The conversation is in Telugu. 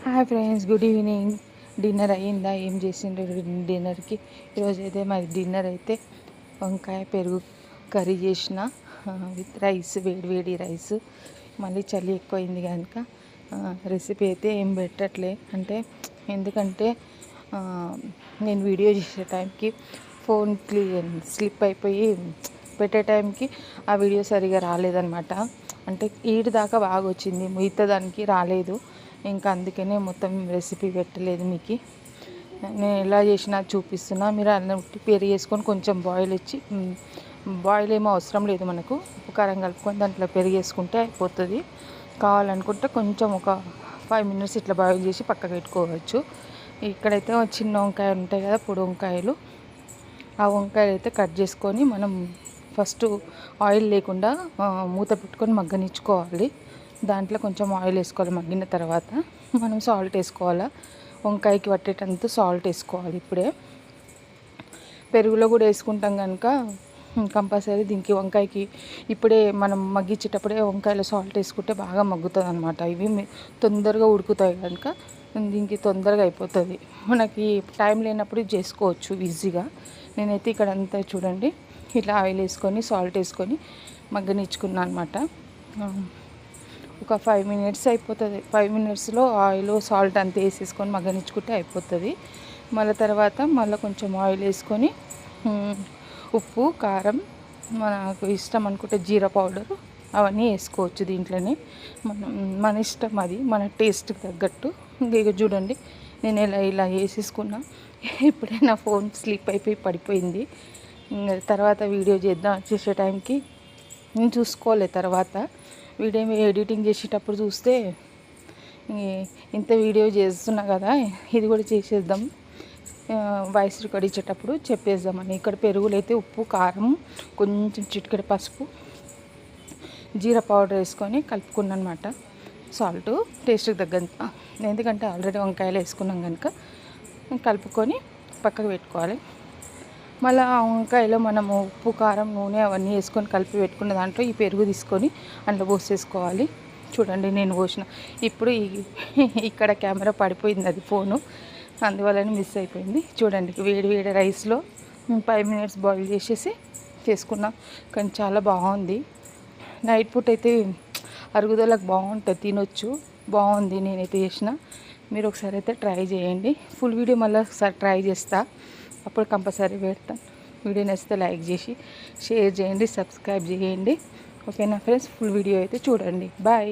Hi friends, good evening. Dinner అయ్యిందా? ఏం చేసిండ్రు డిన్నర్కి? ఈరోజు అయితే మాది డిన్నర్ అయితే వంకాయ పెరుగు కర్రీ చేసిన విత్ రైస్, వేడి వేడి రైస్. మళ్ళీ చలి ఎక్కువైంది కనుక రెసిపీ అయితే ఏం పెట్టట్లే. ఎందుకంటే నేను వీడియో చేసే టైంకి ఫోన్ స్లిప్ అయిపోయి పెట్టే టైంకి ఆ వీడియో సరిగా రాలేదన్నమాట. అంటే ఈడి దాకా బాగా వచ్చింది, మిగతా దానికి రాలేదు. ఇంకా అందుకనే మొత్తం రెసిపీ పెట్టలేదు. మీకు నేను ఎలా చేసినా చూపిస్తున్నా. మీరు అన్నం పెరుగు వేసుకొని కొంచెం బాయిల్ ఏమో అవసరం లేదు, మనకు ఉప్పు కారం కలుపుకొని దాంట్లో పెరుగు వేసుకుంటే అయిపోతుంది. కావాలనుకుంటే కొంచెం ఒక 5 minutes ఇట్లా బాయిల్ చేసి పక్కకు పెట్టుకోవచ్చు. ఇక్కడైతే చిన్న వంకాయలు ఉంటాయి కదా, పొడి వంకాయలు. ఆ వంకాయలు అయితే కట్ చేసుకొని మనం ఫస్ట్ ఆయిల్ లేకుండా మూత పెట్టుకొని మగ్గనిచ్చుకోవాలి. దాంట్లో కొంచెం ఆయిల్ వేసుకోవాలి. మగ్గిన తర్వాత మనం సాల్ట్ వేసుకోవాలా. వంకాయకి పట్టేటంత సాల్ట్ వేసుకోవాలి. ఇప్పుడే పెరుగులో కూడా వేసుకుంటాం కనుక కంపల్సరీ దీనికి వంకాయకి ఇప్పుడే మనం మగ్గించేటప్పుడే వంకాయలో సాల్ట్ వేసుకుంటే బాగా మగ్గుతుంది అనమాట. ఇవి తొందరగా ఉడుకుతాయి కనుక దీనికి తొందరగా అయిపోతుంది. మనకి టైం లేనప్పుడు చేసుకోవచ్చు ఈజీగా. నేనైతే ఇక్కడ అంతా చూడండి ఇట్లా ఆయిల్ వేసుకొని సాల్ట్ వేసుకొని మగ్గనిచ్చుకున్నాను అనమాట. ఒక 5 minutes అయిపోతుంది. 5 minutesలో ఆయిల్ సాల్ట్ అంతా వేసేసుకొని మగ్గనిచ్చుకుంటే అయిపోతుంది. మళ్ళీ తర్వాత కొంచెం ఆయిల్ వేసుకొని ఉప్పు, కారం, మనకు ఇష్టం అనుకుంటే జీరా పౌడరు అవన్నీ వేసుకోవచ్చు దీంట్లోనే. మన ఇష్టం, అది మన టేస్ట్కి తగ్గట్టు. ఇక చూడండి నేను ఇలా వేసేసుకున్నా. ఇప్పుడే నా ఫోన్ స్లిప్ అయిపోయి పడిపోయింది. తర్వాత వీడియో చేసే టైంకి నేను చూసుకోలే. తర్వాత వీడియో ఎడిటింగ్ చేసేటప్పుడు చూస్తే ఇంత వీడియో చేస్తున్నా కదా, ఇది కూడా చేసేద్దాం, వాయిస్ రికార్డ్ ఇచ్చేటప్పుడు చెప్పేద్దామని. ఇక్కడ పెరుగులు అయితే ఉప్పు, కారం, కొంచెం చిటికెడు పసుపు, జీరా పౌడర్ వేసుకొని కలుపుకున్నాను అనమాట. సాల్ట్ టేస్ట్కి తగ్గంత, ఎందుకంటే ఆల్రెడీ వంకాయలు వేసుకున్నాం కనుక కలుపుకొని పక్కకు పెట్టుకోవాలి. మళ్ళీ ఆ వంకాయలో మనము ఉప్పు, కారం, నూనె అవన్నీ వేసుకొని కలిపి పెట్టుకున్న దాంట్లో ఈ పెరుగు తీసుకొని అందులో పోసేసుకోవాలి. చూడండి నేను పోసిన. ఇప్పుడు ఇక్కడ కెమెరా పడిపోయింది, అది ఫోను, అందువల్లనే మిస్ అయిపోయింది. చూడండి వేడి వేడి రైస్లో 5 minutes బాయిల్ చేసేసి చేసుకున్నా. కానీ చాలా బాగుంది. నైట్ పూట అయితే అరుగుదలకు బాగుంటుంది, తినొచ్చు. బాగుంది, నేనైతే చేసిన. మీరు ఒకసారి అయితే ట్రై చేయండి. ఫుల్ వీడియో మళ్ళీ ఒకసారి ట్రై చేస్తా, అప్పుడు కంపల్సరీ పెడతాను. వీడియో నచ్చితే లైక్ చేసి షేర్ చేయండి, సబ్స్క్రైబ్ చేయండి. ఓకేనా ఫ్రెండ్స్? ఫుల్ వీడియో అయితే చూడండి. బాయ్.